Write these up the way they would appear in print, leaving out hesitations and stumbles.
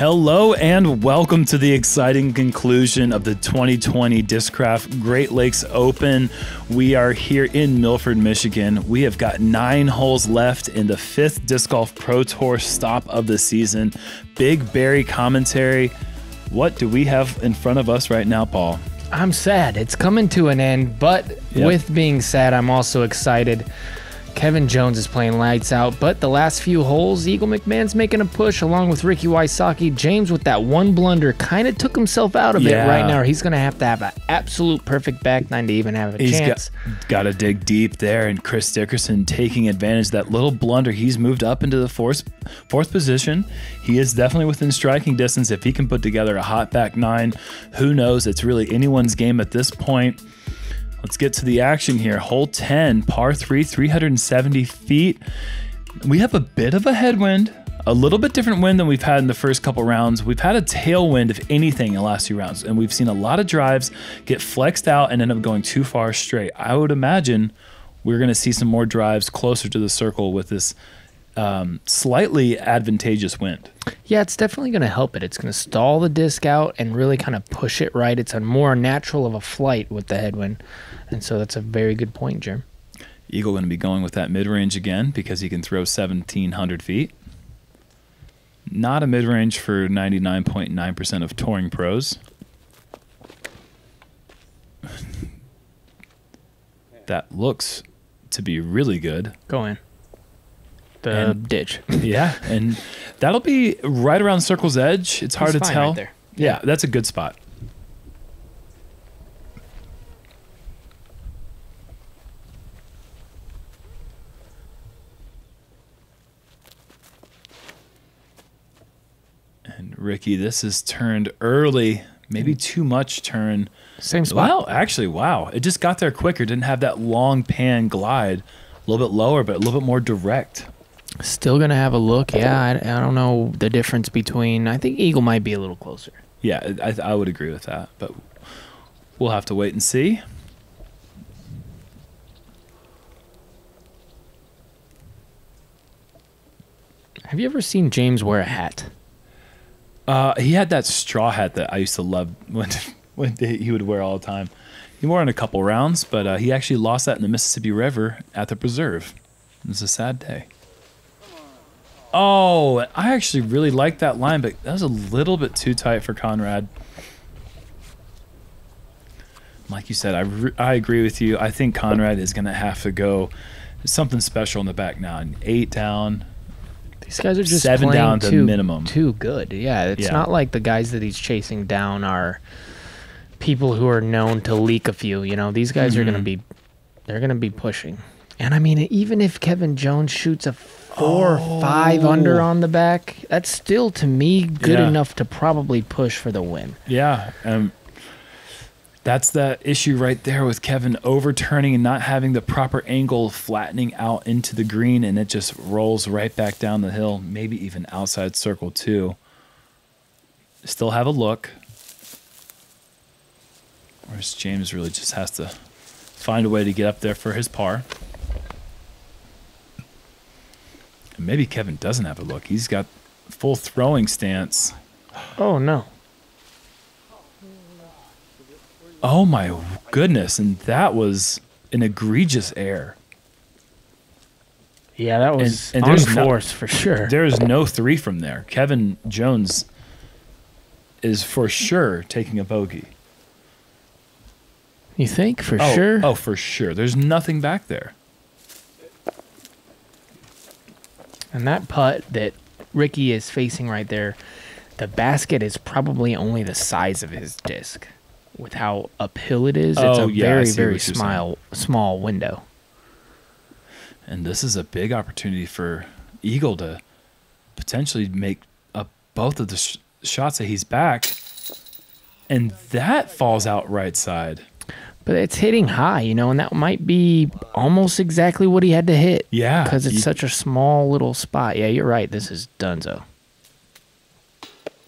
Hello and welcome to the exciting conclusion of the 2020 DISCRAFT Great Lakes Open. We are here in Milford, Michigan. We have got 9 holes left in the 5th Disc Golf Pro Tour stop of the season. Big Barry commentary. What do we have in front of us right now, Paul? I'm sad. It's coming to an end, but with being sad, I'm also excited. Kevin Jones is playing lights out, but the last few holes, Eagle McMahon's making a push along with Ricky Wysocki. James, with that one blunder, kind of took himself out of it right now. He's going to have an absolute perfect back nine to even have a chance. Got to dig deep there, and Chris Dickerson taking advantage of that little blunder. He's moved up into the fourth position. He is definitely within striking distance. If he can put together a hot back nine, who knows? It's really anyone's game at this point. Let's get to the action here. Hole 10, par 3, 370 feet. We have a bit of a headwind, a little bit different wind than we've had in the first couple rounds. We've had a tailwind, if anything, in the last few rounds, and we've seen a lot of drives get flexed out and end up going too far straight. I would imagine we're going to see some more drives closer to the circle with this slightly advantageous wind. Yeah, it's definitely going to help it. It's going to stall the disc out and really kind of push it right. It's a more natural of a flight with the headwind. And so that's a very good point, Jerm. Eagle going to be going with that mid-range again because he can throw 1,700 feet. Not a mid-range for 99.9% of touring pros. That looks to be really good. Go in. The ditch. Yeah, and that'll be right around circle's edge. It's hard to tell. Right there. Yeah, that's a good spot. And Ricky, this is turned early, maybe too much turn. Same spot. Wow, actually, wow. It just got there quicker. Didn't have that long pan glide. A little bit lower, but a little bit more direct. Still going to have a look. Yeah, I don't know the difference between. I think Eagle might be a little closer. Yeah, I would agree with that, but we'll have to wait and see. Have you ever seen James wear a hat? He had that straw hat that I used to love when he would wear all the time. He wore it in a couple rounds, but he actually lost that in the Mississippi River at the preserve. It was a sad day. Oh, I actually really liked that line, but that was a little bit too tight for Conrad. Like you said, I agree with you. I think Conrad is going to have to go something special in the back nine. 8 down. These guys are just 7 playing down to minimum. Too good. Yeah, it's not like the guys that he's chasing down are people who are known to leak a few. You know, these guys are going to be, they're going to be pushing. And I mean, even if Kevin Jones shoots a 4 or 5 under on the back, that's still, to me, good enough to probably push for the win. Yeah. That's the issue right there with Kevin overturning and not having the proper angle, flattening out into the green, and it just rolls right back down the hill, maybe even outside circle too. Still have a look. Whereas James really just has to find a way to get up there for his par. And maybe Kevin doesn't have a look. He's got full throwing stance. Oh, no. Oh, my goodness. And that was an egregious error. Yeah, that was unforced for sure. There is no 3 from there. Kevin Jones is for sure taking a bogey. You think? For sure? Oh, for sure. There's nothing back there. And that putt that Ricky is facing right there, the basket is probably only the size of his disc. With how uphill it is, it's a very small window. And this is a big opportunity for Eagle to potentially make up both of the shots that he's back. And that falls out right side. But it's hitting high, you know, and that might be almost exactly what he had to hit. Yeah. Because it's such a small little spot. Yeah, you're right. This is donezo.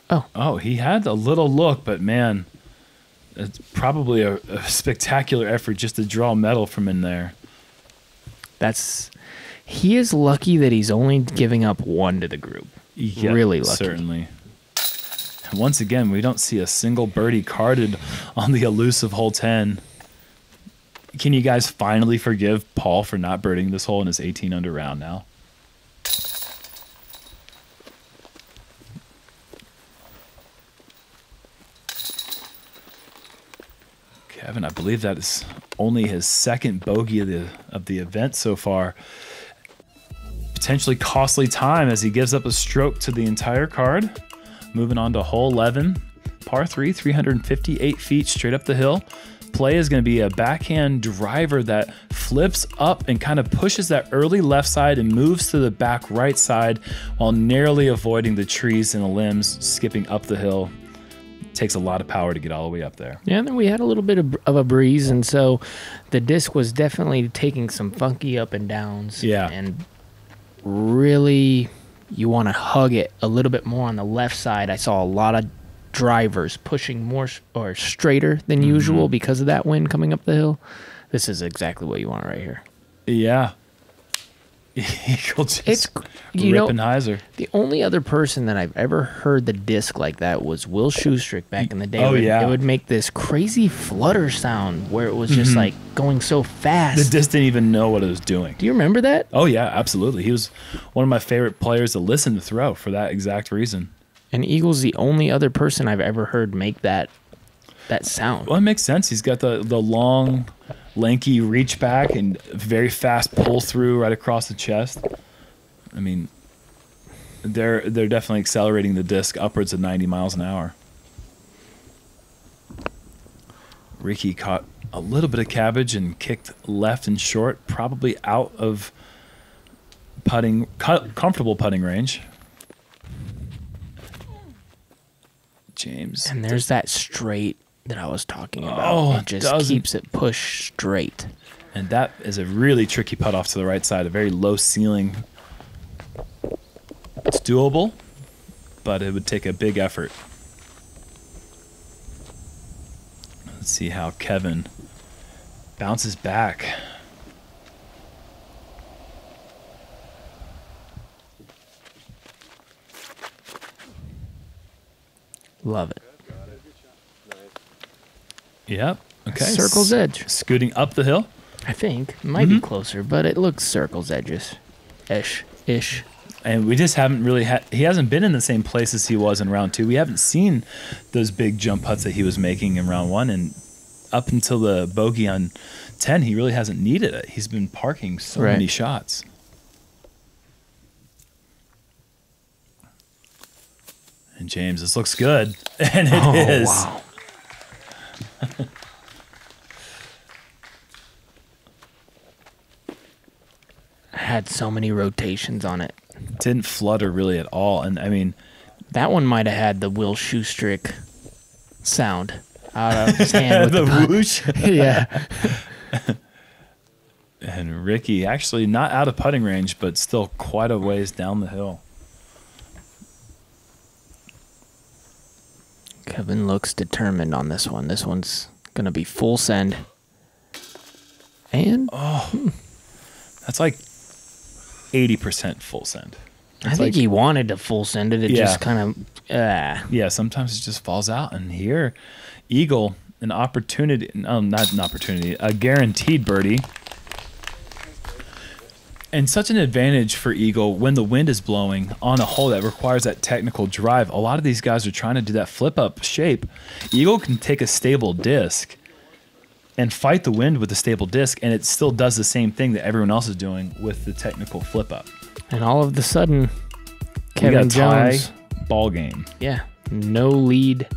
Oh, he had a little look, but man, it's probably a spectacular effort just to draw metal from in there. He is lucky that he's only giving up 1 to the group. Yeah, really lucky. Certainly. once again, we don't see a single birdie carded on the elusive hole 10. Can you guys finally forgive Paul for not birding this hole in his 18 under round now? Kevin, I believe that is only his second bogey of the event so far. Potentially costly time as he gives up a stroke to the entire card. Moving on to hole 11, par 3, 358 feet straight up the hill. Play is going to be a backhand driver that flips up and kind of pushes that early left side and moves to the back right side while narrowly avoiding the trees and the limbs, skipping up the hill. Takes a lot of power to get all the way up there. Yeah, and then we had a little bit of a breeze, and so the disc was definitely taking some funky up and downs. Yeah. And really, you want to hug it a little bit more on the left side. I saw a lot of drivers pushing more or straighter than usual because of that wind coming up the hill. This is exactly what you want right here. Yeah. Eagle just It's ripping hyzer. The only other person that I've ever heard the disc like that was Will Schustrick back in the day. Oh, yeah. It would make this crazy flutter sound where it was just like going so fast. The disc didn't even know what it was doing. Do you remember that? Oh, yeah, absolutely. He was one of my favorite players to listen to throw for that exact reason. And Eagle's the only other person I've ever heard make that sound. Well, it makes sense. He's got the long, lanky reach back and very fast pull through right across the chest. I mean, they're definitely accelerating the disc upwards of 90 miles an hour. Ricky caught a little bit of cabbage and kicked left and short, probably out of comfortable putting range. James. And there's that straight that I was talking about. Oh, it just keeps it pushed straight. And that is a really tricky putt off to the right side, a very low ceiling. It's doable, but it would take a big effort. Let's see how Kevin bounces back. Love it. Yep. Okay. Circle's edge. Scooting up the hill. I think. It might be closer, but it looks circle's edges. Ish. And we just haven't really he hasn't been in the same place as he was in round 2. We haven't seen those big jump putts that he was making in round 1. And up until the bogey on 10, he really hasn't needed it. He's been parking so many shots. And James, this looks good. And it is. Wow. I had so many rotations on it. Didn't flutter really at all. And I mean, that one might have had the Will Schustrick sound out of his hand. With the whoosh. Yeah. And Ricky actually not out of putting range, but still quite a ways down the hill. Kevin looks determined on this one. This one's going to be full send. And that's like 80% full send. I think he wanted to full send it. It just kind of... Yeah, sometimes it just falls out. And here, Eagle, an opportunity... No, not an opportunity. A guaranteed birdie. And such an advantage for Eagle when the wind is blowing on a hole that requires that technical drive. A lot of these guys are trying to do that flip-up shape. Eagle can take a stable disc and fight the wind with a stable disc, and it still does the same thing that everyone else is doing with the technical flip-up. And all of a sudden, Kevin Jones... ball game. Yeah, no lead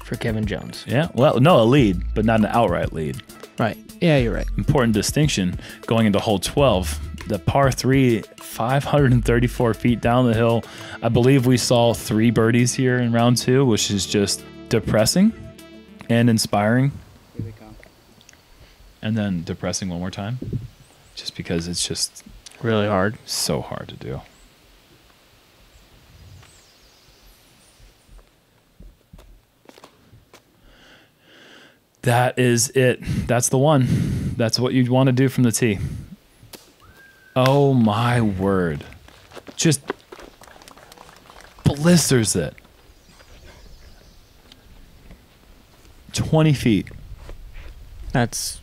for Kevin Jones. Yeah, well, no, a lead, but not an outright lead. Right. Yeah, you're right. Important distinction going into hole 12. The par 3, 534 feet down the hill. I believe we saw 3 birdies here in round 2, which is just depressing and inspiring. Here they come. And then depressing one more time, just because it's just really hard. So hard to do. That is it. That's the one. That's what you'd want to do from the tee. Oh my word. Just blisters it. 20 feet. That's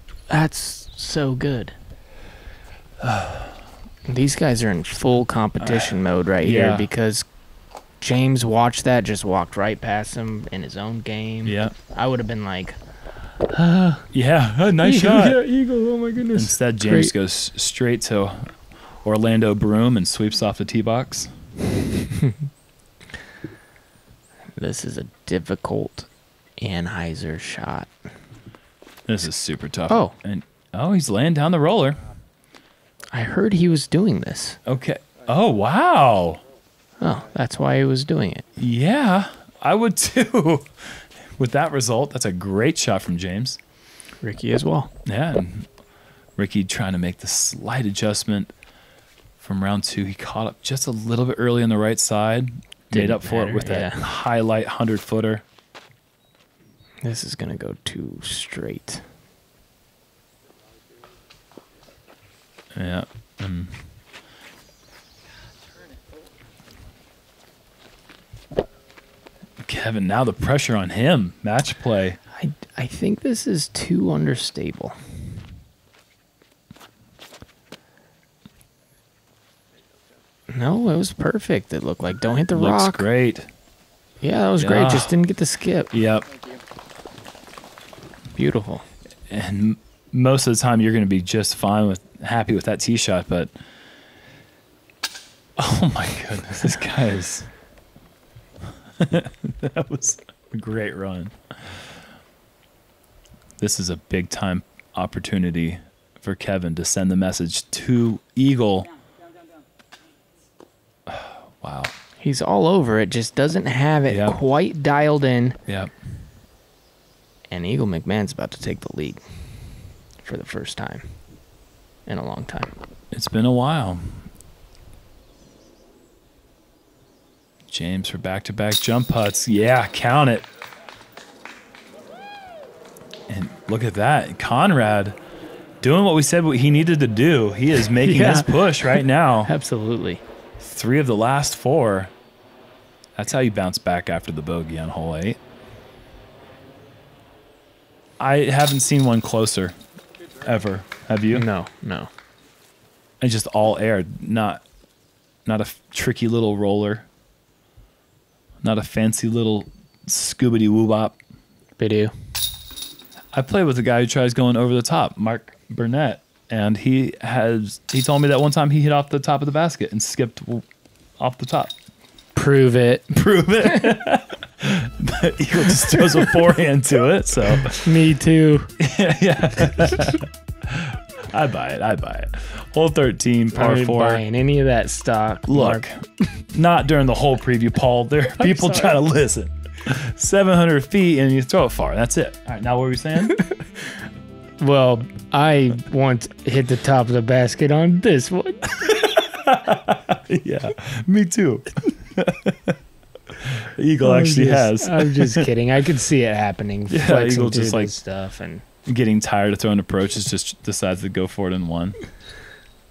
so good. These guys are in full competition mode right here because James watched that, just walked right past him in his own game. Yeah. I would have been like, yeah, nice shot. Yeah, eagle, oh my goodness. Instead, James goes straight to Orlando Broom and sweeps off the tee box. This is a difficult Anheuser shot. This is super tough. Oh. And he's laying down the roller. I heard he was doing this. Okay. Oh, wow. Oh, that's why he was doing it. Yeah, I would too. With that result, that's a great shot from James. Ricky as well. Yeah, and Ricky trying to make the slight adjustment from round 2. He caught up just a little bit early on the right side. Made up for it with that highlight 100-footer. This is going to go too straight. Yeah. Kevin, now the pressure on him. Match play. I think this is too understable. No, it was perfect. It looked like don't hit the rock. Looks great. Yeah, that was great. Just didn't get the skip. Yep. Beautiful. And most of the time, you're going to be just fine happy with that tee shot. But oh my goodness, this guy is. That was a great run. This is a big time opportunity for Kevin to send the message to Eagle. Wow. He's all over it, just doesn't have it quite dialed in. Yep. And Eagle McMahon's about to take the lead for the first time in a long time. It's been a while. James for back-to-back jump putts. Yeah, count it. And look at that. Conrad doing what we said what he needed to do. He is making his push right now. Absolutely. 3 of the last 4. That's how you bounce back after the bogey on hole 8. I haven't seen one closer ever. Have you? No. And just all air, not a tricky little roller. Not a fancy little scoobity-woo-bop. Bidoo. I played with a guy who tries going over the top, Mark Burnett, and he told me that one time he hit off the top of the basket and skipped off the top. Prove it. But Eagle just throws a forehand to it, so. Me too. Yeah. I buy it. Hole 13, par 4. Buying any of that stock. Look, not during the whole preview, Paul. There are people trying to listen. 700 feet and you throw it far. That's it. All right, now what were we saying? Well, I once hit the top of the basket on this one. Yeah, me too. Eagle actually has. I'm just kidding. I could see it happening. Yeah, Eagle just like stuff and getting tired of throwing approaches, just decides to go for it in one.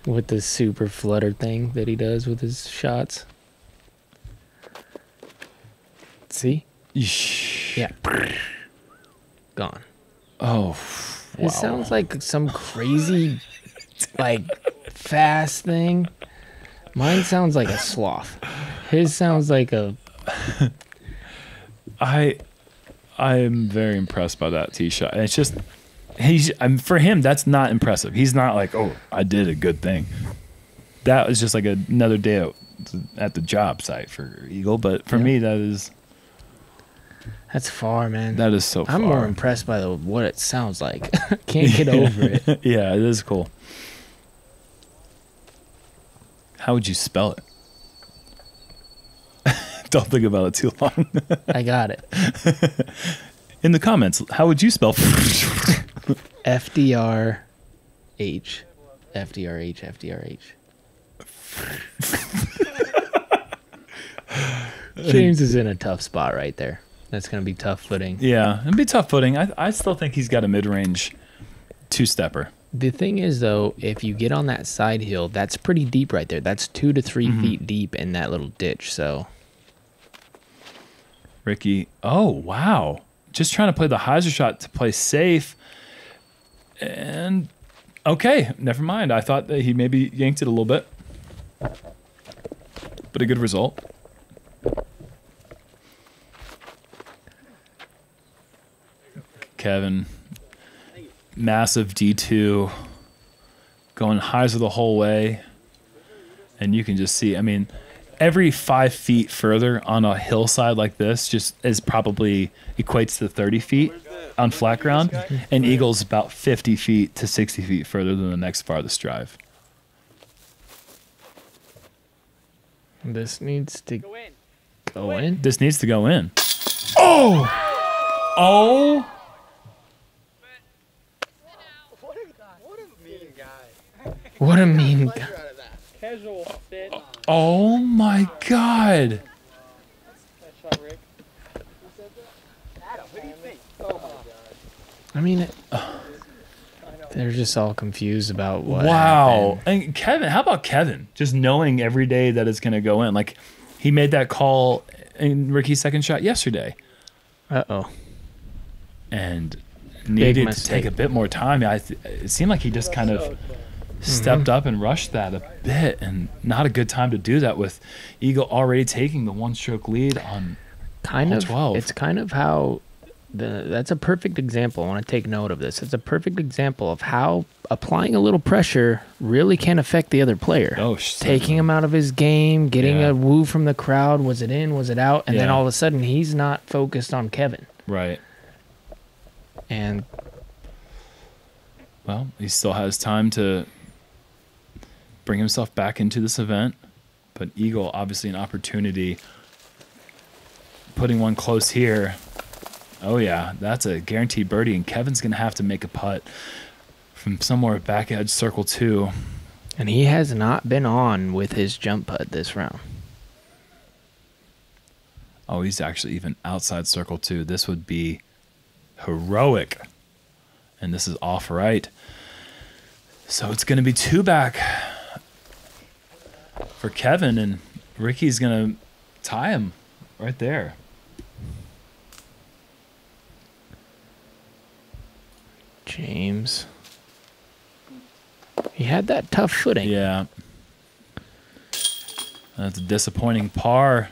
With the super flutter thing that he does with his shots. See? Yeah. Gone. Oh, wow. It sounds like some crazy, like, fast thing. Mine sounds like a sloth. His sounds like a... I am very impressed by that tee shot. And it's just... for him, that's not impressive. He's not like, oh, I did a good thing. That was just like another day at the job site for Eagle. But for me, that's far, man. That is so far. I'm more impressed by what it sounds like. Can't get over it. Yeah, it is cool. How would you spell it? Don't think about it too long. I got it. In the comments, how would you spell FDRH. FDRH, FDRH. James is in a tough spot right there. That's going to be tough footing. Yeah, it'd be tough footing. I still think he's got a mid-range two-stepper. The thing is, though, if you get on that side hill, that's pretty deep right there. That's 2 to 3 feet deep in that little ditch, so... Ricky, oh, wow. just trying to play the hyzer shot to play safe. And okay, never mind. I thought that he maybe yanked it a little bit, but a good result. Kevin, massive D2, going hyzer the whole way. And you can just see, I mean, every 5 feet further on a hillside like this just is probably equates to 30 feet on flat ground. And Eagle's about 50 feet to 60 feet further than the next farthest drive. This needs to go in. This needs to go in. Oh! Oh! What a mean guy. Oh my God. I mean, they're just all confused about what Wow. happened. And Kevin, how about Kevin? Just knowing every day that it's going to go in. Like, he made that call in Ricky's second shot yesterday. Uh-oh. And needed to take a bit more time. It seemed like he just kind of stepped up and rushed that a bit, and not a good time to do that with Eagle already taking the one-stroke lead on hole 12. It's kind of how that's a perfect example. I want to take note of this. It's a perfect example of how applying a little pressure really can affect the other player. Oh, taking him out of his game, getting a woo from the crowd. Was it in? Was it out? And then all of a sudden he's not focused on Kevin. Right. And well, he still has time to bring himself back into this event, but Eagle obviously an opportunity, putting one close here. Oh yeah, that's a guaranteed birdie, and Kevin's gonna have to make a putt from somewhere back edge circle 2. And he has not been on with his jump putt this round. Oh, he's actually even outside circle 2. This would be heroic, and this is off right. So it's gonna be 2 back for Kevin, and Ricky's gonna tie him right there. James. He had that tough footing. Yeah. That's a disappointing par.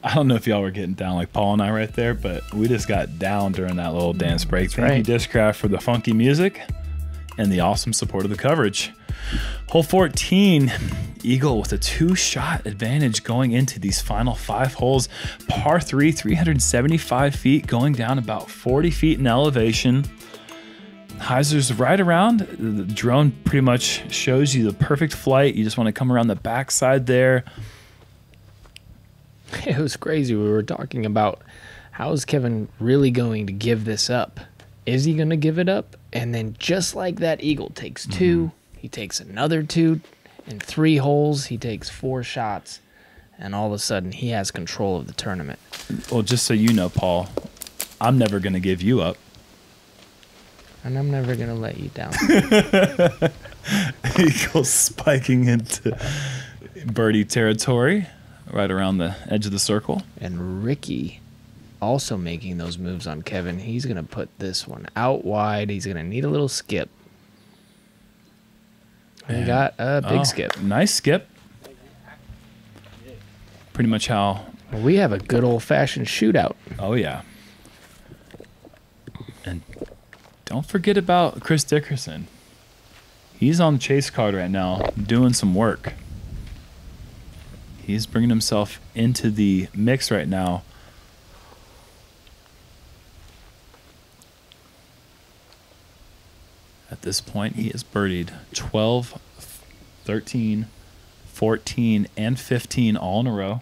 I don't know if y'all were getting down like Paul and I right there, but we just got down during that little dance break. Thank you, DISCRAFT, for the funky music and the awesome support of the coverage. Hole 14, Eagle with a 2-shot advantage going into these final 5 holes. Par 3, 375 feet, going down about 40 feet in elevation. Hyzer's right around. The drone pretty much shows you the perfect flight. You just want to come around the backside there. It was crazy. We were talking about how is Kevin really going to give this up? Is he going to give it up? And then just like that, Eagle takes 2. He takes another 2. In 3 holes, he takes 4 shots. And all of a sudden, he has control of the tournament. Well, just so you know, Paul, I'm never going to give you up. And I'm never going to let you down. Eagle spiking into birdie territory. Right around the edge of the circle. And Ricky also making those moves on Kevin. He's going to put this one out wide. He's going to need a little skip. And got a big skip. Nice skip. Pretty much how... We have a good old-fashioned shootout. Oh, yeah. And don't forget about Chris Dickerson. He's on the chase card right now, doing some work. He's bringing himself into the mix right now. At this point, he has birdied 12, 13, 14, and 15 all in a row.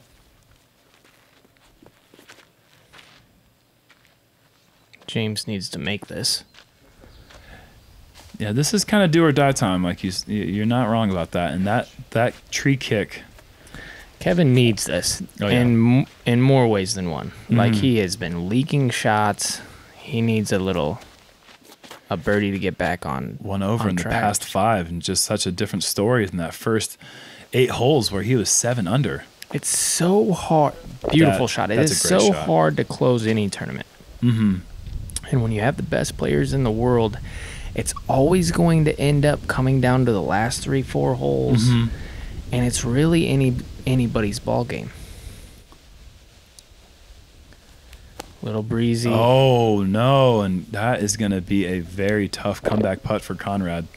James needs to make this. Yeah, this is kind of do or die time. Like you're not wrong about that. And that tree kick. Kevin needs this in more ways than one. Like he has been leaking shots. He needs a birdie to get back on. One over in track. The past 5, and just such a different story than that first 8 holes where he was 7 under. It's so hard. Beautiful shot. It is so hard to close any tournament. Mm-hmm. And when you have the best players in the world, it's always going to end up coming down to the last 3-4 holes, and it's really anybody's ball game. Little breezy. Oh no, and that is going to be a very tough comeback putt for Conrad.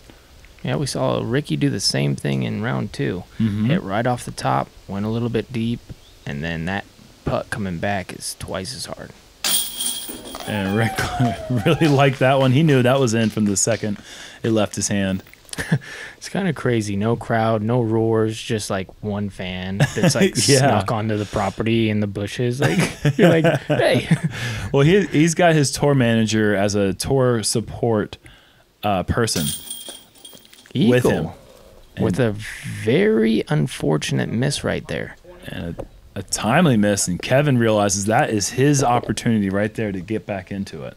Yeah, we saw Ricky do the same thing in round 2. Hit right off the top, went a little bit deep, and then that putt coming back is twice as hard. And Rick really liked that one. He knew that was in from the second it left his hand. It's kind of crazy. No crowd, no roars, just like one fan that's like snuck onto the property in the bushes. Like you're like, hey. Well, he's got his tour manager as a tour support person Eagle, with him. With a very unfortunate miss right there. And a timely miss, and Kevin realizes that is his opportunity right there to get back into it.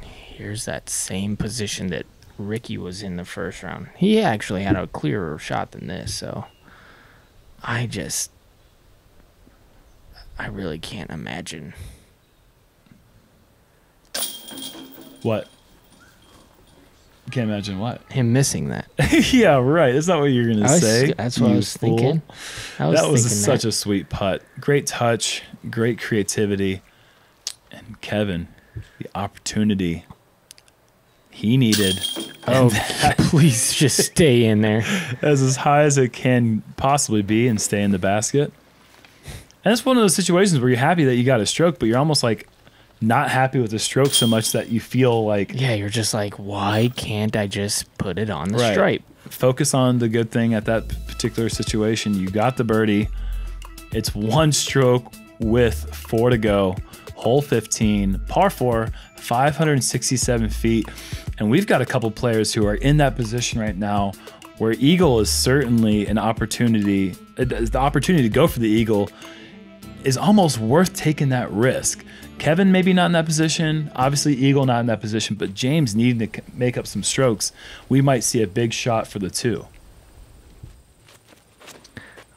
Here's that same position that Ricky was in the first round. He actually had a clearer shot than this, so I really can't imagine. What? Can't imagine what? Him missing that. Yeah, right. That's not what you're going to say. That's what I was thinking. That was such a sweet putt. Great touch, great creativity. And Kevin, the opportunity he needed. Oh, please just stay in there. As high as it can possibly be and stay in the basket. And it's one of those situations where you're happy that you got a stroke, but you're almost like not happy with the stroke so much that you feel like... Yeah, you're just like, why can't I just put it on the stripe? Focus on the good thing at that particular situation. You got the birdie. It's one stroke with 4 to go. Hole 15, par 4, 567 feet. And we've got a couple players who are in that position right now where eagle is certainly an opportunity. The opportunity to go for the eagle is almost worth taking that risk. Kevin maybe not in that position. Obviously, eagle not in that position. But James needing to make up some strokes. We might see a big shot for the 2.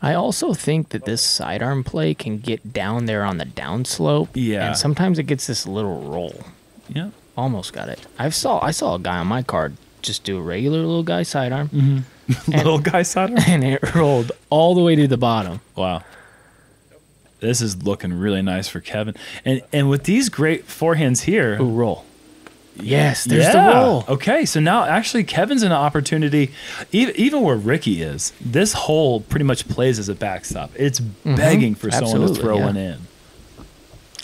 I also think that this sidearm play can get down there on the downslope. Yeah. And sometimes it gets this little roll. Yeah. Almost got it. I saw a guy on my card just do a regular little guy sidearm. Little guy sidearm? And it rolled all the way to the bottom. Wow. This is looking really nice for Kevin. And with these great forehands here. Ooh, roll. Yes, there's the roll. Okay, so now actually Kevin's in an opportunity, even where Ricky is, this hole pretty much plays as a backstop. It's begging for someone to throw one in.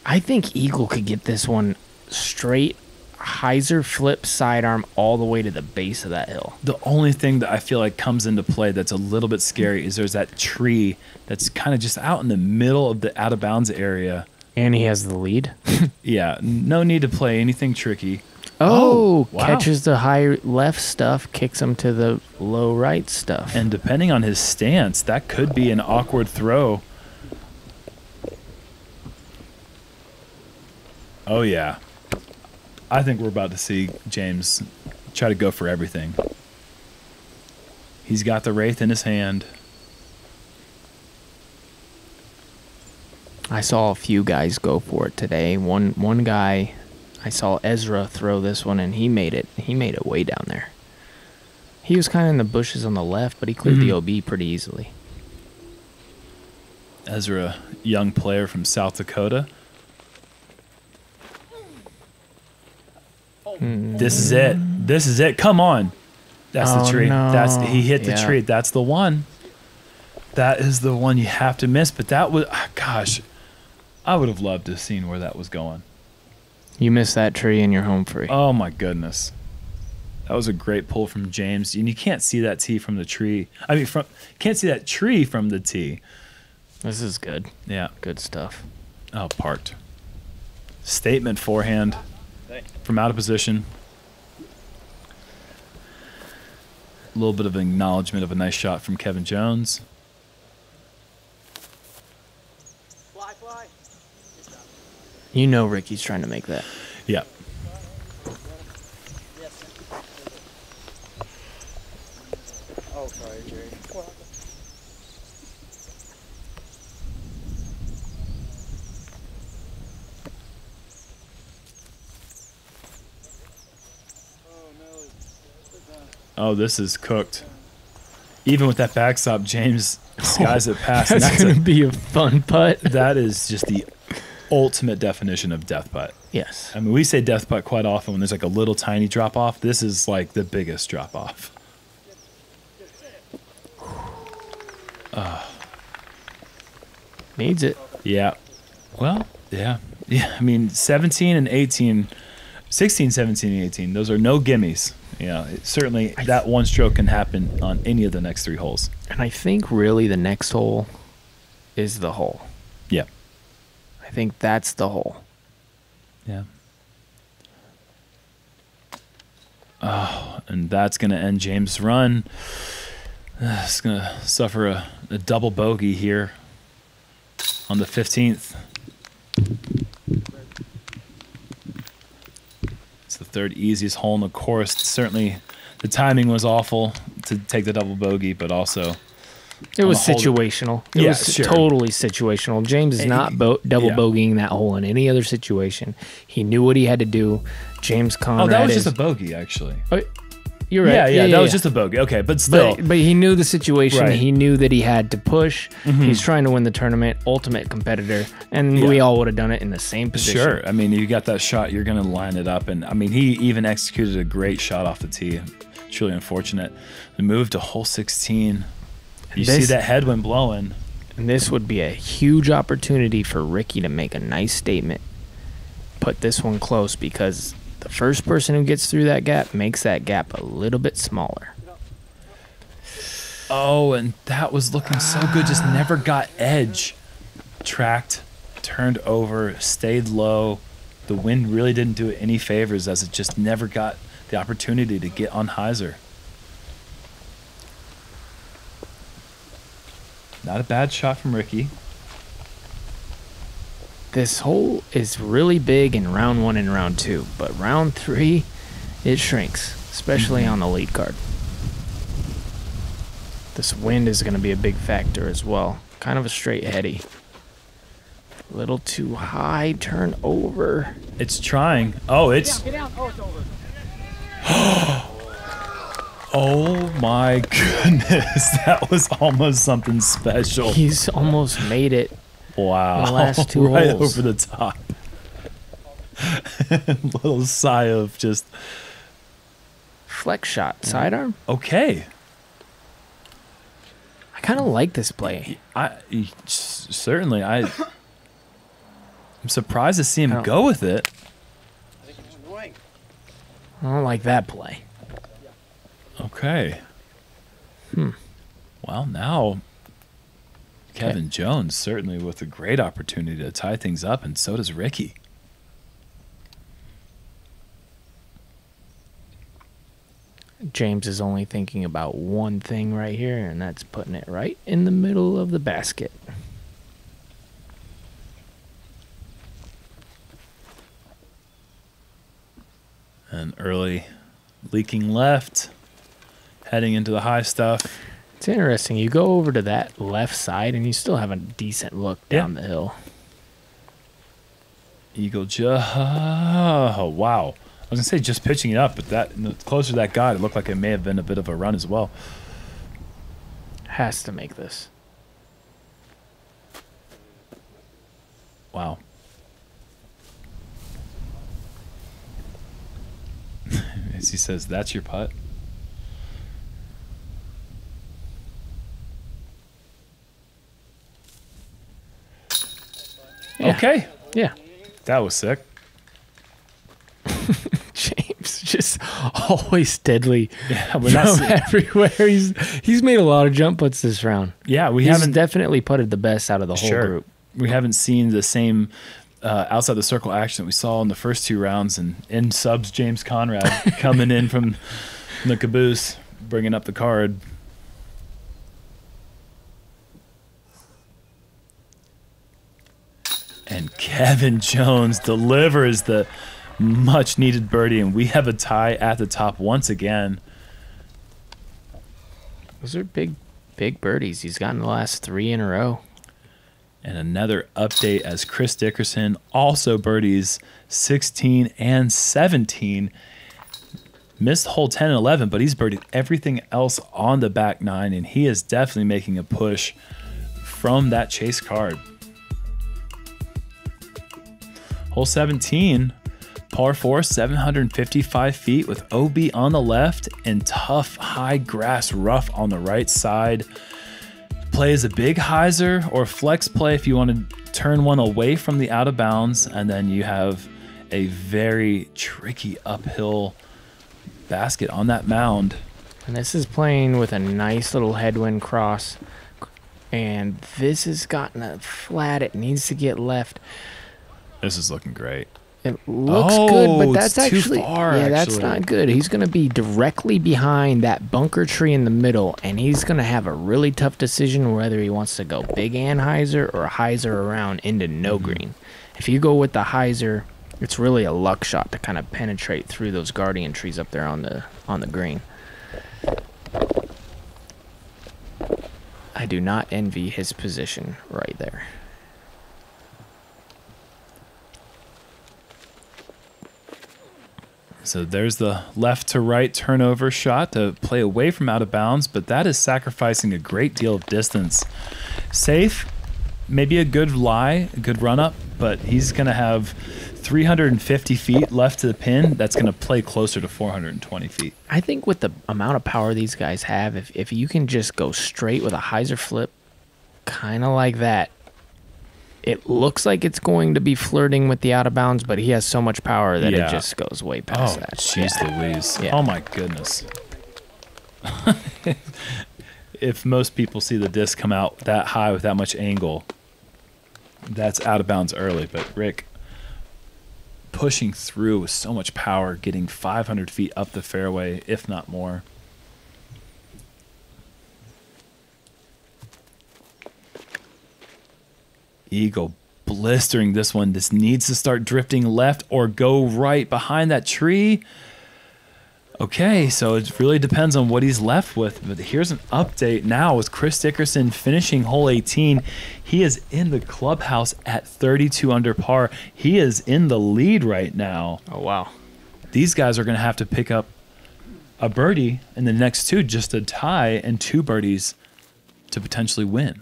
I think eagle could get this one straight hyzer flip sidearm all the way to the base of that hill. The only thing that I feel like comes into play that's a little bit scary is there's that tree that's kind of just out in the middle of the out of bounds area. And he has the lead. Yeah, no need to play anything tricky. Oh, wow. Catches the high left stuff, kicks him to the low right stuff. And depending on his stance, that could be an awkward throw. Oh, yeah. I think we're about to see James try to go for everything. He's got the Wraith in his hand. I saw a few guys go for it today. One guy... I saw Ezra throw this one, and he made it. He made it way down there. He was kind of in the bushes on the left, but he cleared the OB pretty easily. Ezra, young player from South Dakota. This is it. This is it. Come on. That's the tree. No. He hit the tree. That's the one. That is the one you have to miss. But that was, gosh, I would have loved to have seen where that was going. You missed that tree and you're home free. Oh, my goodness. That was a great pull from James. And you can't see that tee from the tree. I mean, can't see that tree from the tee. This is good. Yeah. Good stuff. Oh, parked. Statement forehand from out of position. A little bit of acknowledgement of a nice shot from Kevin Jones. You know Ricky's trying to make that. Yeah. Oh, sorry, Jerry. Oh, this is cooked. Even with that backstop, James skies it past. That's going to be a fun putt. That is just the ultimate definition of death putt. Yes. I mean, we say death putt quite often when there's like a little tiny drop off. This is like the biggest drop off. Needs it. Yeah. Well, yeah. Yeah. I mean, 17 and 18, 16, 17, and 18, those are no gimmies. You know, certainly that one stroke can happen on any of the next 3 holes. And I think really the next hole is the hole. Yeah. I think that's the hole. Yeah. Oh, and that's going to end James' run. It's going to suffer a double bogey here on the 15th. It's the 3rd easiest hole in the course. Certainly the timing was awful to take the double bogey, but also it was situational. It was totally situational. James is not double bogeying that hole in any other situation. He knew what he had to do. James Conrad. Oh, that was just a bogey, actually. Oh, you're right. Yeah, that was just a bogey. Okay, but still. But he knew the situation. Right. He knew that he had to push. He's trying to win the tournament, ultimate competitor, and we all would have done it in the same position. Sure. I mean, you got that shot, you're going to line it up. And, I mean, he even executed a great shot off the tee. Truly unfortunate. The move to hole 16. You see that headwind blowing. And this would be a huge opportunity for Ricky to make a nice statement. Put this one close because the first person who gets through that gap makes that gap a little bit smaller. Oh, and that was looking so good. Just never got edge. Tracked, turned over, stayed low. The wind really didn't do it any favors as it just never got the opportunity to get on hyzer. Not a bad shot from Ricky. This hole is really big in round 1 and round 2, but round 3, it shrinks, especially on the lead card. This wind is going to be a big factor as well. Kind of a straight heady. A little too high, turn over. It's trying. Oh, it's... Get down. Oh, it's over. Oh my goodness. That was almost something special. He's almost made it. Wow. The last 2 right holes. over the top. Little sigh of just... Flex shot, sidearm. Okay. I kind of like this play. Certainly. I'm surprised to see him go with it. I don't like that play. Okay. Well, now Kevin Jones certainly with a great opportunity to tie things up, and so does Ricky. James is only thinking about one thing right here, and that's putting it right in the middle of the basket. An early leaking left, heading into the high stuff. It's interesting. You go over to that left side, and you still have a decent look down the hill. Eagle oh, wow. I was going to say just pitching it up, but that the closer that got, it looked like it may have been a bit of a run as well. Has to make this. Wow. As he says, that's your putt. Yeah. Okay. Yeah. That was sick. James just always deadly Yeah, from everywhere. He's made a lot of jump putts this round. Yeah, He's definitely putted the best out of the whole group. We haven't seen the same outside the circle action that we saw in the first 2 rounds, and in subs James Conrad coming in from the caboose. bringing up the card. And Kevin Jones delivers the much-needed birdie, and we have a tie at the top once again. Those are big birdies he's gotten the last 3 in a row. And another update as Chris Dickerson also birdies 16 and 17. Missed hole 10 and 11, but he's birdied everything else on the back 9, and he is definitely making a push from that chase card. Hole 17, par 4, 755 feet with OB on the left and tough high grass rough on the right side. Play is a big hyzer or flex play if you want to turn one away from the out of bounds, and then you have a very tricky uphill basket on that mound. And this is playing with a nice little headwind cross, and this has gotten a flat. It needs to get left. This is looking great. It looks good, but it's that's too actually far, that's actually. not good. He's going to be directly behind that bunker tree in the middle, and he's going to have a really tough decision whether he wants to go big anhyzer or hyzer around into no green. If you go with the hyzer, it's really a luck shot to kind of penetrate through those guardian trees up there on the green. I do not envy his position right there. So there's the left to right turnover shot to play away from out of bounds, but that is sacrificing a great deal of distance. Safe, maybe a good lie, a good run up, but he's going to have 350 feet left to the pin. That's going to play closer to 420 feet. I think with the amount of power these guys have, if you can just go straight with a hyzer flip, kind of like that, it looks like it's going to be flirting with the out of bounds, but he has so much power that it just goes way past that. Jeez Louise. Yeah. Oh, my goodness. If most people see the disc come out that high with that much angle, that's out of bounds early. But Rick pushing through with so much power, getting 500 feet up the fairway, if not more. Eagle blistering this one. This needs to start drifting left or go right behind that tree. Okay, so it really depends on what he's left with. But here's an update now with Chris Dickerson finishing hole 18. He is in the clubhouse at 32 under par. He is in the lead right now. Oh, wow. These guys are going to have to pick up a birdie in the next 2 just to tie, and 2 birdies to potentially win.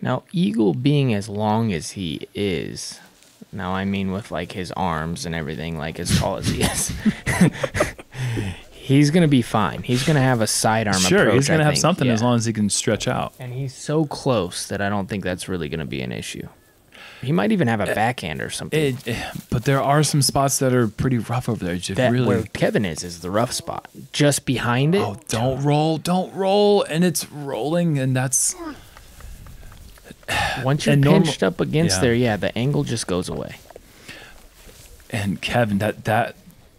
Now, Eagle being as long as he is, now I mean with like his arms and everything, like as tall as he is, he's going to be fine. He's going to have a sidearm approach. Sure, he's going to have think. something Yeah. as long as he can stretch out. And he's so close that I don't think that's really going to be an issue. He might even have a backhand or something. But there are some spots that are pretty rough over there. Just That really, where Kevin is the rough spot. Just behind it. oh, don't roll, and it's rolling, and that's. Once you're and pinched up against yeah. there, yeah, the angle just goes away. And Kevin, that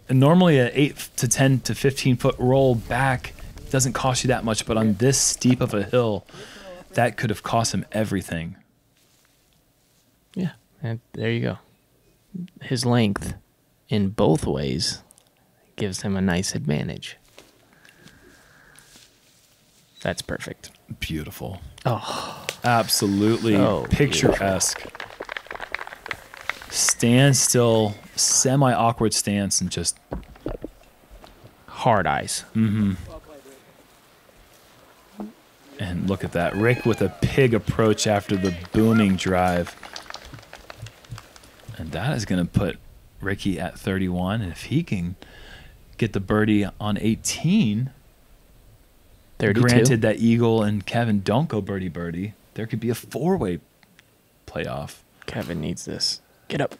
normally an 8 to 10 to 15 foot roll back doesn't cost you that much, but on this steep of a hill, that could have cost him everything. Yeah, and there you go. His length in both ways gives him a nice advantage. That's perfect. Beautiful. Oh, Absolutely So picturesque. Stand still, semi-awkward stance, and just hard eyes. and look at that. Rick with a pig approach after the booming drive. And that is going to put Ricky at 31. And if he can get the birdie on 18, 32. granted that Eagle and Kevin don't go birdie, there could be a 4-way playoff. Kevin needs this. Get up.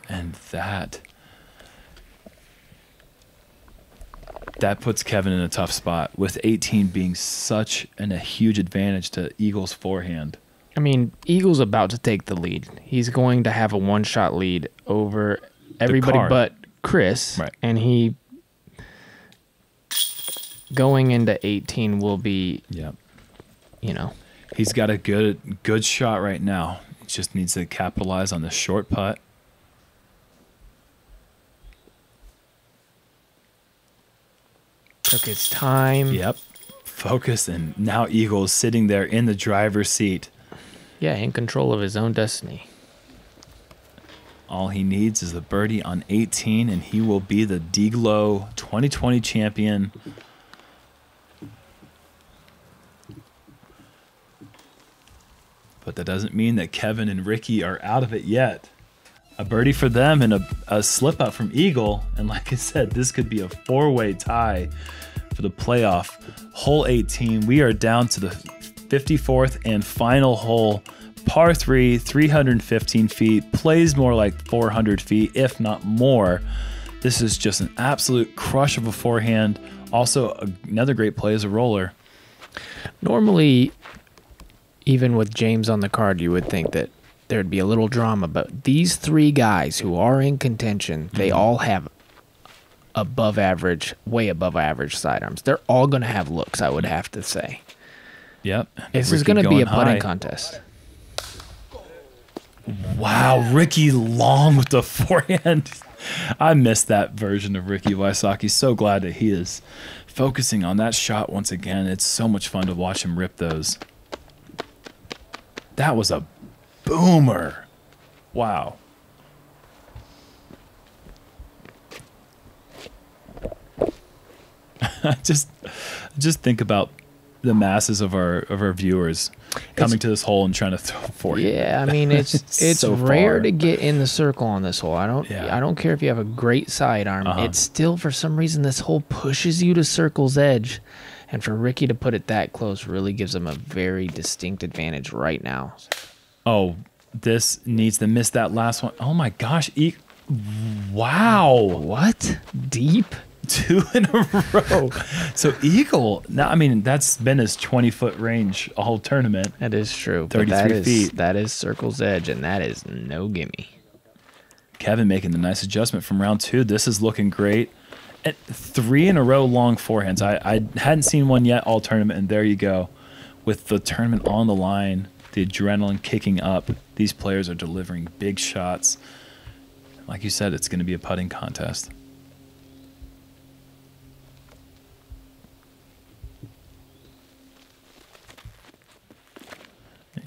And that puts Kevin in a tough spot, with 18 being such a huge advantage to Eagle's forehand. I mean, Eagle's about to take the lead. He's going to have a one-shot lead over everybody card. but Chris. Right. And he going into 18 will be, Yep. you know. He's got a good shot right now. He just needs to capitalize on the short putt. Took his time. Yep. Focus, and now Eagle's sitting there in the driver's seat. Yeah, in control of his own destiny. All he needs is the birdie on 18, and he will be the D-Glow 2020 champion. But that doesn't mean that Kevin and Ricky are out of it yet. A birdie for them and a slip up from Eagle. And like I said, this could be a four-way tie for the playoff. Hole 18, we are down to the 54th and final hole. Par 3, 315 feet, plays more like 400 feet, if not more. This is just an absolute crush of a forehand. Also, another great play as a roller. Normally, even with James on the card, you would think that there'd be a little drama, but these three guys who are in contention, they all have above average, way above average sidearms. They're all going to have looks, I would have to say. Yep. This is going to be a putting contest. Wow, Ricky long with the forehand. I missed that version of Ricky Wysocki. So glad that he is focusing on that shot once again. It's so much fun to watch him rip those. That was a boomer. Wow. just think about the masses of our viewers coming to this hole and trying to throw for you. Yeah, I mean it's so rare far to get in the circle on this hole. I don't care if you have a great sidearm. It's still, for some reason, this hole pushes you to circle's edge, and for Ricky to put it that close really gives him a very distinct advantage right now. Oh, this needs to miss that last one. Oh my gosh. Wow. What? Deep? 2 in a row. So Eagle, now, I mean, that's been his 20-foot range all tournament. That is true. 33 feet. That is circle's edge, and that is no gimme. Kevin making the nice adjustment from round 2. This is looking great. And 3 in a row long forehands. I hadn't seen one yet all tournament, and there you go. With the tournament on the line, the adrenaline kicking up, these players are delivering big shots. Like you said, it's going to be a putting contest.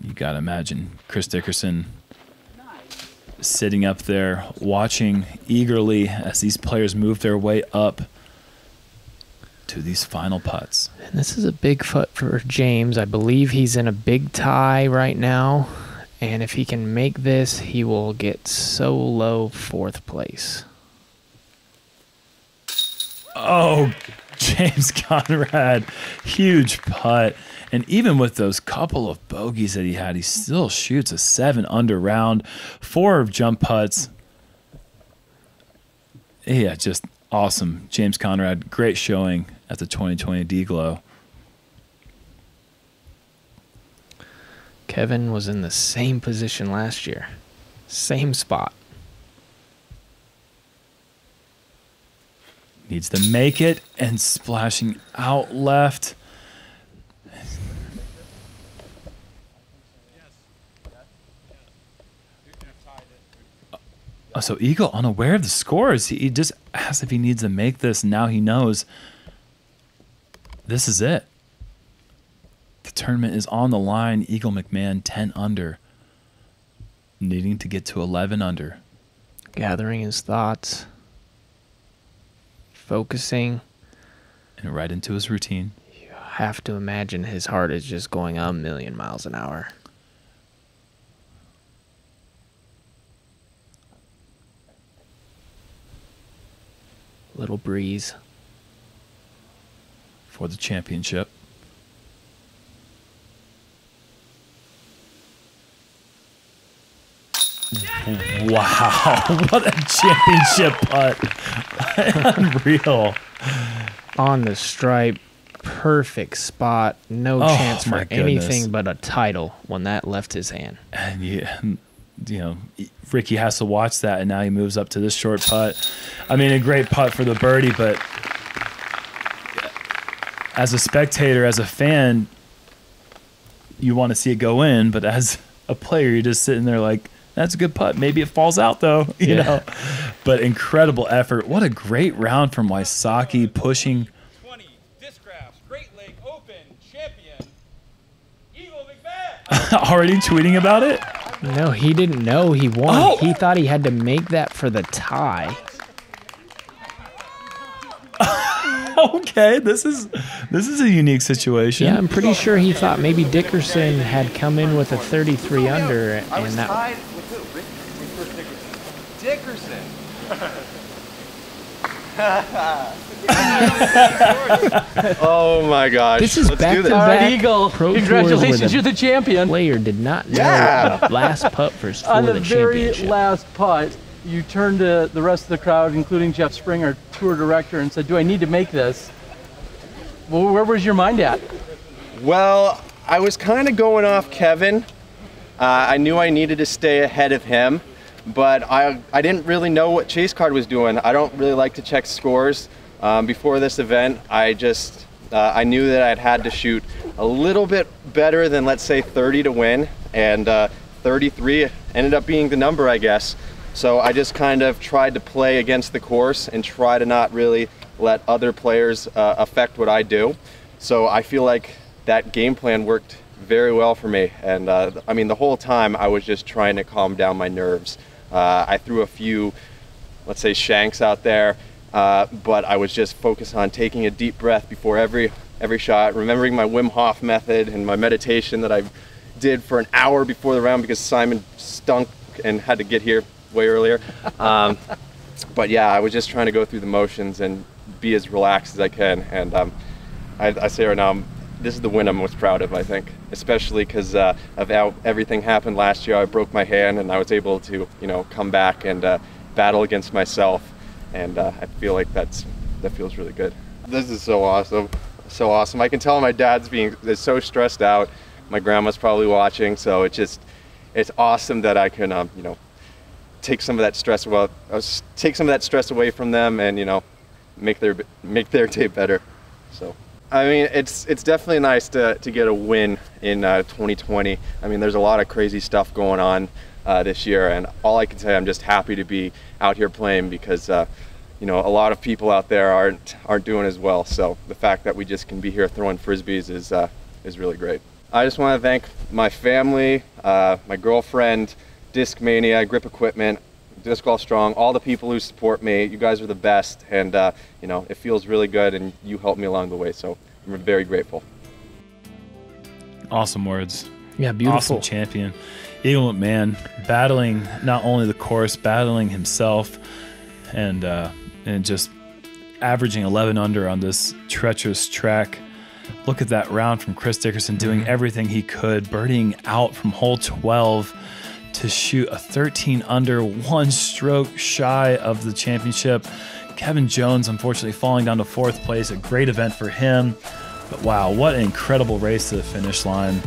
You got to imagine Chris Dickerson sitting up there watching eagerly as these players move their way up to these final putts. And this is a big putt for James. I believe he's in a big tie right now. And if he can make this, he will get solo 4th place. Oh, James Conrad, huge putt. And even with those couple of bogeys that he had, he still shoots a 7 under round, 4 jump putts. Yeah, just awesome. James Conrad, great showing at the 2020 D-Glow. Kevin was in the same position last year. Same spot. Needs to make it, and splashing out left. Oh, so Eagle unaware of the scores. He just asked if he needs to make this. Now he knows this is it. The tournament is on the line. Eagle McMahon 10 under. Needing to get to 11 under. Gathering his thoughts. Focusing. And right into his routine. You have to imagine his heart is just going a million miles an hour. Little breeze. For the championship. Wow, what a championship putt. Unreal. On the stripe, perfect spot. No chance for anything but a title when that left his hand. And you know, Ricky has to watch that, and now he moves up to this short putt. I mean, a great putt for the birdie, but as a spectator, as a fan, you want to see it go in, but as a player, you're just sitting there like, that's a good putt. Maybe it falls out though, you know. But incredible effort. What a great round from Wysocki, pushing. 20 DISCRAFT Great Lake Open champion, Eagle McMahon. Already tweeting about it? No, he didn't know he won. Oh. He thought he had to make that for the tie. Okay, this is a unique situation. Yeah, I'm pretty sure he thought maybe Dickerson had come in with a 33 under, I was and that. tied with who? With Dickerson. Oh my gosh. This is Let's do this. back-to-back Eagle, Pro Tours congratulations, where you're the champion. player did not know Yeah. the last putt for On the the very championship. last putt, you turned to the rest of the crowd, including Jeff Springer, tour director, and said, do I need to make this? Well, where was your mind at? Well, I was kind of going off Kevin. I knew I needed to stay ahead of him, but I didn't really know what Chase Card was doing. I don't really like to check scores. Before this event, I knew that I'd had to shoot a little bit better than, let's say, 30 to win, and 33 ended up being the number, I guess. So I just kind of tried to play against the course and try to not really let other players affect what I do. So I feel like that game plan worked very well for me. And I mean, the whole time I was just trying to calm down my nerves. I threw a few, let's say, shanks out there, but I was just focused on taking a deep breath before every shot, remembering my Wim Hof method and my meditation that I did for an hour before the round because Simon stunk and had to get here way earlier. But yeah, I was just trying to go through the motions and be as relaxed as I can. And I say right now, this is the win I'm most proud of, I think, especially because of how everything happened last year. I broke my hand and I was able to, come back and battle against myself. And I feel like that feels really good. This is so awesome, so awesome. I can tell my dad's is so stressed out. My grandma's probably watching, so it's awesome that I can, take some of that stress away from them and make their day better. So I mean, it's definitely nice to get a win in 2020. I mean, there's a lot of crazy stuff going on this year, and all I can say, I'm just happy to be out here playing because a lot of people out there aren't doing as well. So the fact that we just can be here throwing frisbees is really great. I just want to thank my family, my girlfriend, Discmania, Grip Equipment, Disc Golf Strong, all the people who support me. You guys are the best, and it feels really good, and you helped me along the way, so I'm very grateful. Awesome words. Yeah, beautiful. Awesome champion. Eagle McMahon battling not only the course, battling himself, and just averaging 11 under on this treacherous track. Look at that round from Chris Dickerson doing everything he could, birdieing out from hole 12 to shoot a 13 under, one stroke shy of the championship. Kevin Jones, unfortunately, falling down to 4th place. A great event for him. But wow, what an incredible race to the finish line.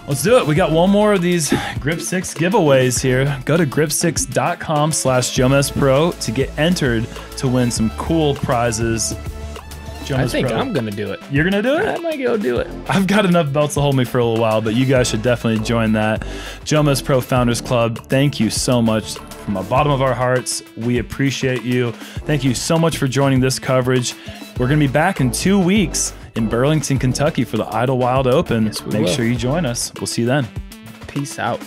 Let's do it. We got one more of these Grip 6 giveaways here. Go to grip6.com/JomezPro to get entered to win some cool prizes. I think Pro. I'm going to do it. You're going to do it? I might go do it. I've got enough belts to hold me for a little while, but you guys should definitely join that. JomezPro Founders Club, thank you so much. From the bottom of our hearts, we appreciate you. Thank you so much for joining this coverage. We're going to be back in 2 weeks in Burlington, Kentucky for the Idlewild Open. Yes, we Make will. sure you join us. We'll see you then. Peace out.